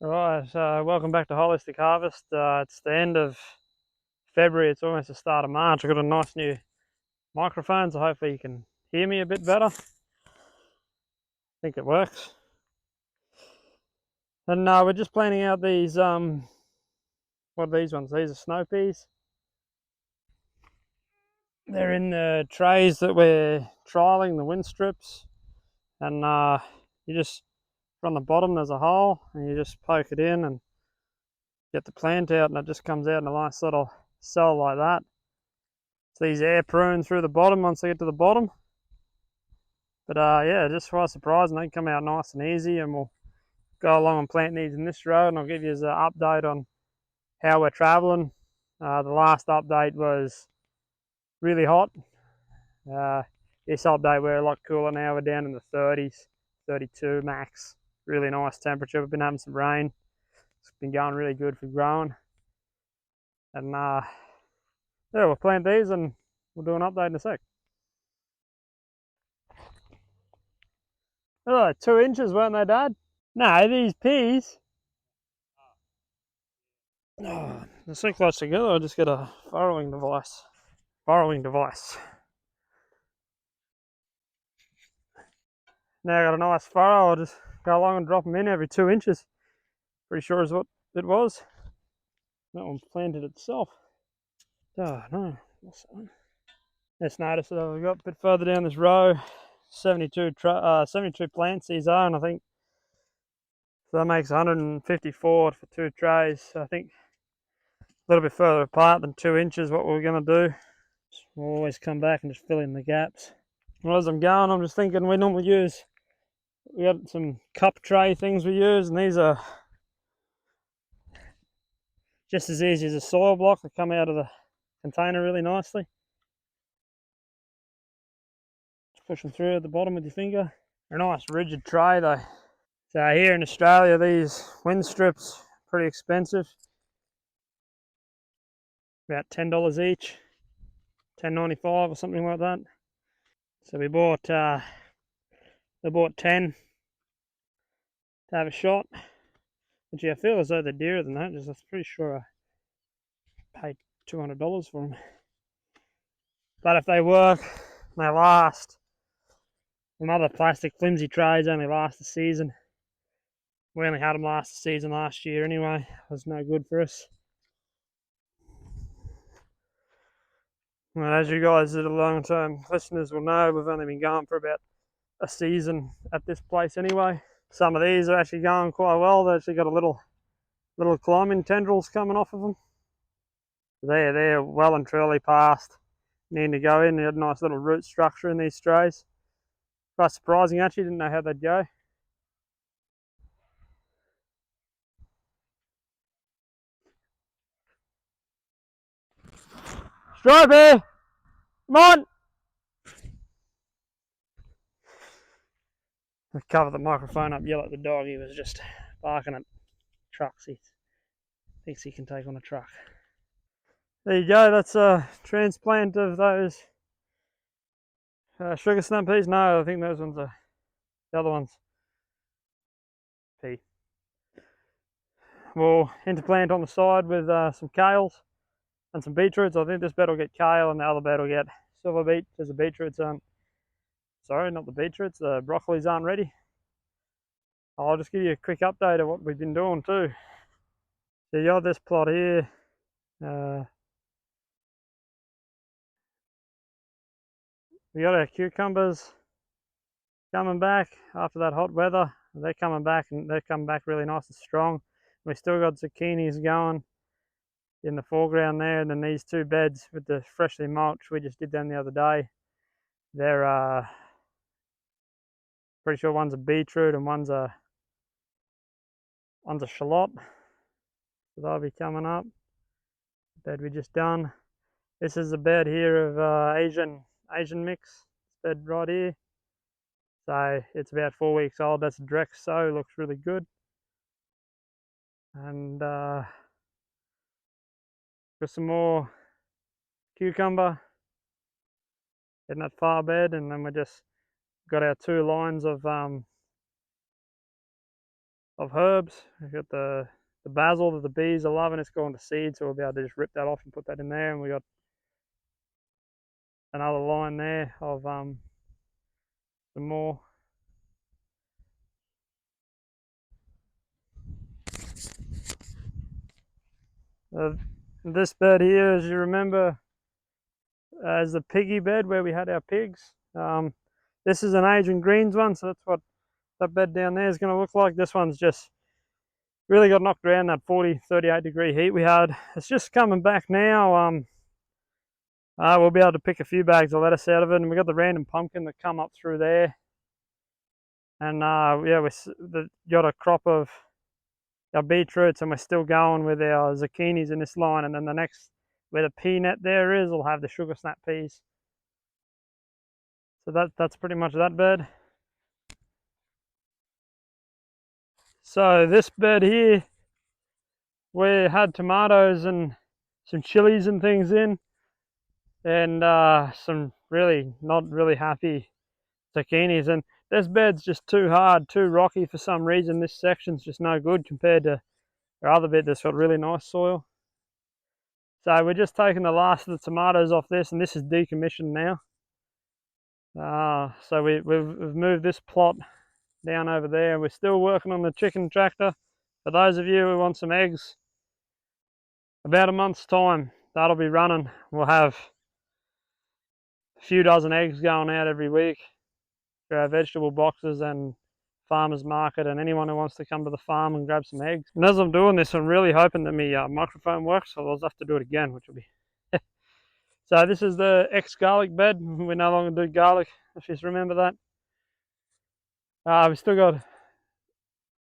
Alright, welcome back to Holistic Harvest. It's the end of February, it's almost the start of March. I've got a nice new microphone, so hopefully you can hear me a bit better. I think it works. And we're just planning out these, what are these ones? These are snow peas. They're in the trays that we're trialling, the wind strips. And you just, from the bottom there's a hole, and you just poke it in and get the plant out, and it just comes out in a nice little cell like that. So these air prune through the bottom once they get to the bottom. But yeah, just quite surprising. They come out nice and easy, and we'll go along and plant these in this row, and I'll give you an update on how we're travelling. The last update was really hot. This update we're a lot cooler now. We're down in the 30s, 32 max. Really nice temperature. We've been having some rain. It's been going really good for growing. And yeah, we'll plant these and we'll do an update in a sec. Oh, 2 inches, weren't they, Dad? No, these peas. Oh, they're so close together, I'll just get a furrowing device. Now I got a nice furrow, I'll just go along and drop them in every 2 inches. Pretty sure is what it was. That one's planted itself. Oh no, what's that one? Just noticed that I've got a bit further down this row, 72 plants these are, and I think so that makes 154 for 2 trays. So I think a little bit further apart than 2 inches what we're going to do. We'll always come back and just fill in the gaps. Well, as I'm going, I'm just thinking we got some cup tray things we use, and these are just as easy as a soil block. They come out of the container really nicely. Just push them through at the bottom with your finger. They're a nice rigid tray though. So here in Australia, these wind strips are pretty expensive. About $10 each, $10.95 or something like that. So we bought 10 to have a shot. But yeah, I feel as though they're dearer than that. I'm pretty sure I paid $200 for them. But if they work, they last. Some other plastic flimsy trays only last a season. We only had them last a season last year anyway. It was no good for us. Well, as you guys that are long-term listeners will know, we've only been going for about a season at this place anyway. Some of these are actually going quite well. They've actually got a little climbing tendrils coming off of them. They're well and truly past needing to go in. They had a nice little root structure in these strays. Quite surprising, actually. Didn't know how they'd go. Stripey! Come on! I covered the microphone up, yell at the dog. He was just barking at trucks. He thinks he can take on a truck. There you go. That's a transplant of those sugar snap peas. No, I think those ones are the other ones. Pea. We'll interplant on the side with some kales and some beetroots. I think this bed will get kale and the other bed will get silver beet because the beetroots aren't, sorry, not the beetroots, the broccolis aren't ready. I'll just give you a quick update of what we've been doing too. So you got this plot here. We got our cucumbers coming back after that hot weather. They're coming back and they're coming back really nice and strong. We still got zucchinis going in the foreground there, and then these 2 beds with the freshly mulched, we just did them the other day. They're pretty sure one's a beetroot and one's a shallot. So they'll be coming up. The bed we just done. This is a bed here of Asian mix. This bed right here. So it's about 4 weeks old. That's a direct sow. Looks really good. And got some more cucumber in that far bed, and then we just got our 2 lines of of herbs. We've got the basil that the bees are loving. It's going to seed, so we'll be able to just rip that off and put that in there. And we got another line there of some more. This bed here, as you remember, is the piggy bed where we had our pigs. This is an Adrian Greens one, so that's what that bed down there is going to look like. This one's just really got knocked around that 38 degree heat we had. It's just coming back now. We'll be able to pick a few bags of lettuce out of it, and we got the random pumpkin that come up through there. And yeah, we got a crop of our beetroots, and we're still going with our zucchinis in this line. And then the next, where the pea net there is, we'll have the sugar snap peas. So that's pretty much that bed. So this bed here, we had tomatoes and some chilies and things in, and some really not really happy zucchinis. And this bed's just too hard, too rocky for some reason. This section's just no good compared to our other bed that's got really nice soil. So we're just taking the last of the tomatoes off this, and this is decommissioned now. So we've moved this plot down over there, and we're still working on the chicken tractor. For those of you who want some eggs, about a month's time, that'll be running. We'll have a few dozen eggs going out every week for our vegetable boxes and farmers market, and anyone who wants to come to the farm and grab some eggs. And as I'm doing this, I'm really hoping that my microphone works, so I'll have to do it again, which will be so this is the ex-garlic bed. We no longer do garlic, if you remember that. We still got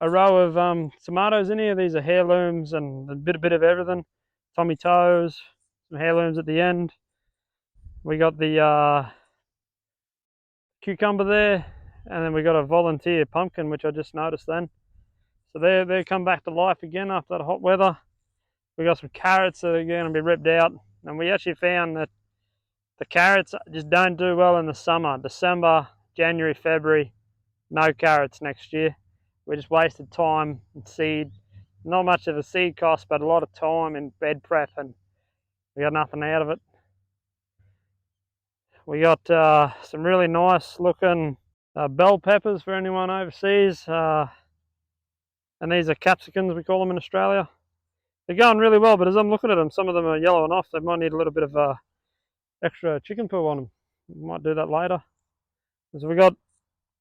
a row of tomatoes in here. These are heirlooms and a bit of everything. Tommy toes, some heirlooms at the end. We got the cucumber there, and then we got a volunteer pumpkin, which I just noticed then. So they come back to life again after that hot weather. We got some carrots that are going to be ripped out, and we actually found that the carrots just don't do well in the summer. December, January, February, no carrots next year. We just wasted time and seed. Not much of a seed cost, but a lot of time in bed prep, and we got nothing out of it. We got some really nice looking bell peppers for anyone overseas. And these are capsicums, we call them in Australia. They're going really well, but as I'm looking at them, some of them are yellowing off. They might need a little bit of extra chicken poo on them. We might do that later. So we got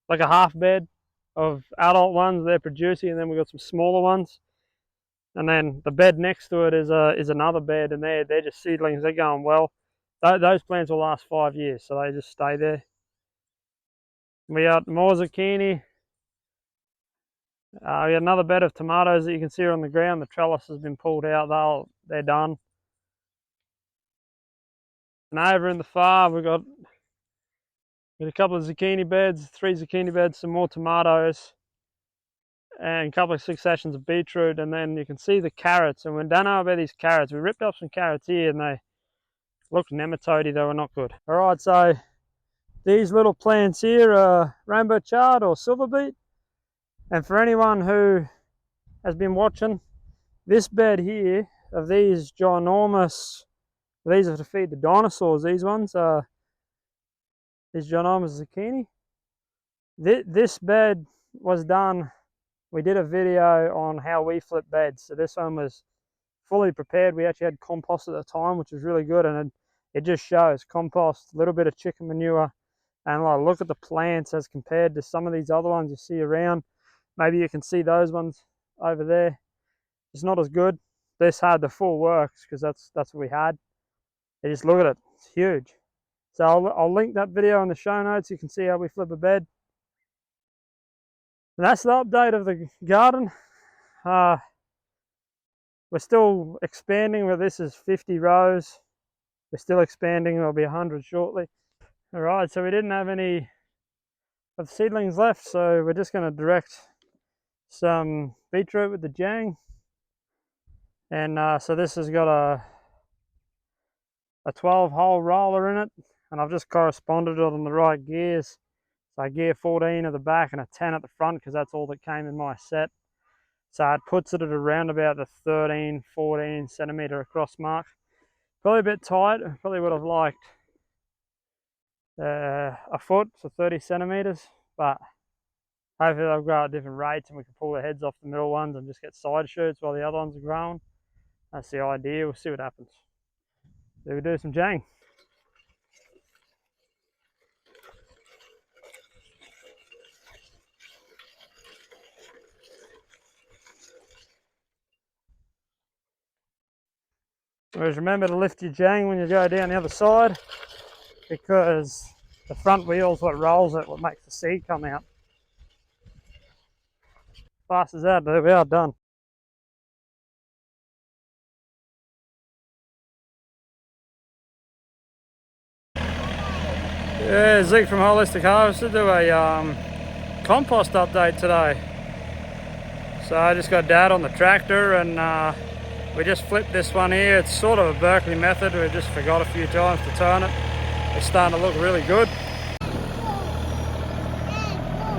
like a half bed of adult ones, they're producing, and then we got some smaller ones. And then the bed next to it is another bed, and they're just seedlings. They're going well. Those plants will last 5 years, so they just stay there. We got more zucchini. We got another bed of tomatoes that you can see are on the ground. The trellis has been pulled out. They're done. And over in the far, we've got a couple of zucchini beds, 3 zucchini beds, some more tomatoes, and a couple of successions of beetroot. And then you can see the carrots. And we don't know about these carrots. We ripped up some carrots here, and they looked nematode-y. They were not good. All right, so these little plants here are rainbow chard or silver beet. And for anyone who has been watching, this bed here of these ginormous, these are to feed the dinosaurs, these ones, these ginormous zucchini. This bed was done, we did a video on how we flip beds. So this one was fully prepared. We actually had compost at the time, which was really good, and it just shows compost, a little bit of chicken manure, and like, look at the plants as compared to some of these other ones you see around. Maybe you can see those ones over there. It's not as good. This had the full works because that's what we had. You just look at it, it's huge. So I'll link that video in the show notes. You can see how we flip a bed. And that's the update of the garden. We're still expanding, where this is 50 rows. We're still expanding, there'll be 100 shortly. All right, so we didn't have any of the seedlings left, so we're just going to direct some beetroot with the Jang. And so this has got a 12-hole roller in it, and I've just corresponded it on the right gears. So gear 14 at the back and a 10 at the front, because that's all that came in my set. So it puts it at around about the 13, 14 centimetre across mark. Probably a bit tight. Probably would have liked a foot, so 30 centimetres, but hopefully they'll grow at different rates and we can pull the heads off the middle ones and just get side shoots while the other ones are growing. That's the idea. We'll see what happens. So we do some jang. Always remember to lift your jang when you go down the other side, because the front wheel's what rolls it, what makes the seed come out. Fast as that, we are done. Yeah, Zeke from Holistic Harvester do a compost update today. So I just got Dad on the tractor and we just flipped this one here. It's sort of a Berkeley method. We just forgot a few times to turn it. It's starting to look really good.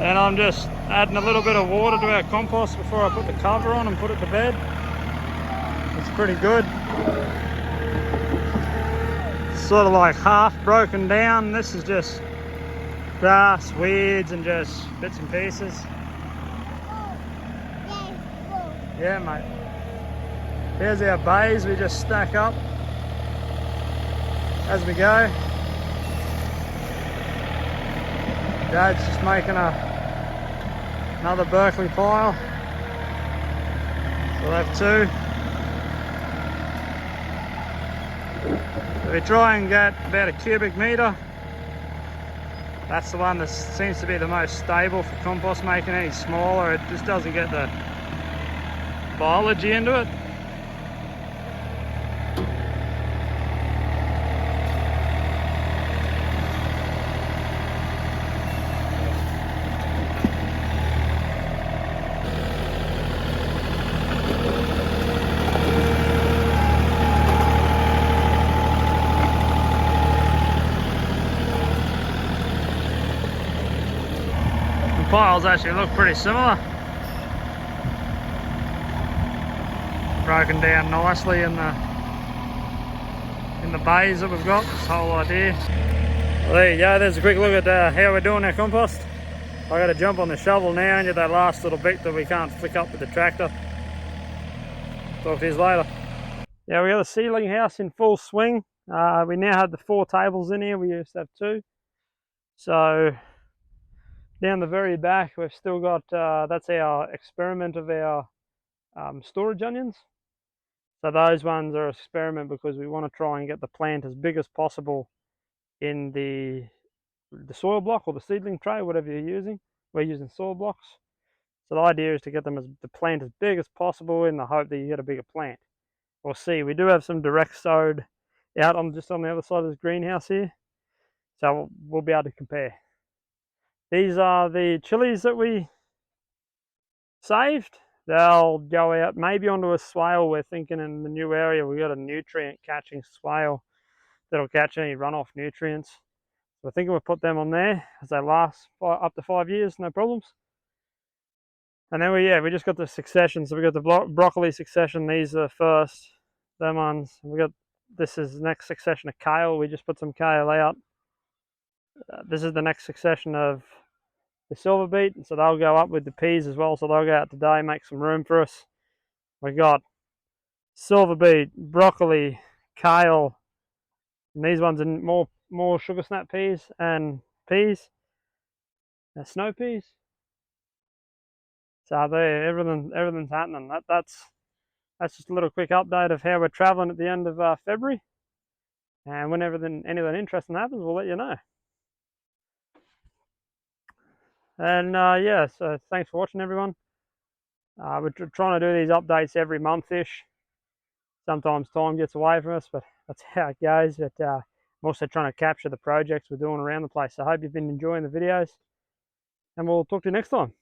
And I'm just adding a little bit of water to our compost before I put the cover on and put it to bed. It's pretty good. It's sort of like half broken down. This is just grass, weeds and just bits and pieces. Yeah, mate. Here's our bays we just stack up as we go. Dad's just making another Berkeley pile. So we'll have two. So we try and get about a cubic metre. That's the one that seems to be the most stable for compost making. Any smaller, it just doesn't get the biology into it. The piles actually look pretty similar. Broken down nicely in the bays that we've got. This whole idea. Well, there you go. There's a quick look at how we're doing our compost. I got to jump on the shovel now and get that last little bit that we can't flick up with the tractor. Talk to you later. Yeah, we got the seedling house in full swing. We now have the 4 tables in here. We used to have 2. So down the very back, we've still got that's our experiment of our storage onions. So those ones are an experiment because we want to try and get the plant as big as possible in the soil block or the seedling tray, whatever you're using. We're using soil blocks. So the idea is to get the plant as big as possible in the hope that you get a bigger plant. We'll see. We do have some direct sowed out just on the other side of this greenhouse here. So we'll be able to compare. These are the chilies that we saved. They'll go out maybe onto a swale. We're thinking in the new area we got a nutrient catching swale that'll catch any runoff nutrients. So we're thinking we'll put them on there as they last up to 5 years, no problems. And then we just got the succession. So we got the broccoli succession. These are the first, them ones. This is the next succession of kale. We just put some kale out. This is the next succession of the silver beet, so they'll go up with the peas as well. So they'll go out today, make some room for us. We got silver beet, broccoli, kale, and these ones are more sugar snap peas and peas. Snow peas. So everything's happening. That's just a little quick update of how we're traveling at the end of February. And when anything interesting happens, we'll let you know. And yeah, so thanks for watching, everyone. We're trying to do these updates every month-ish. Sometimes time gets away from us, but that's how it goes. But I'm also trying to capture the projects we're doing around the place. So I hope you've been enjoying the videos, and we'll talk to you next time.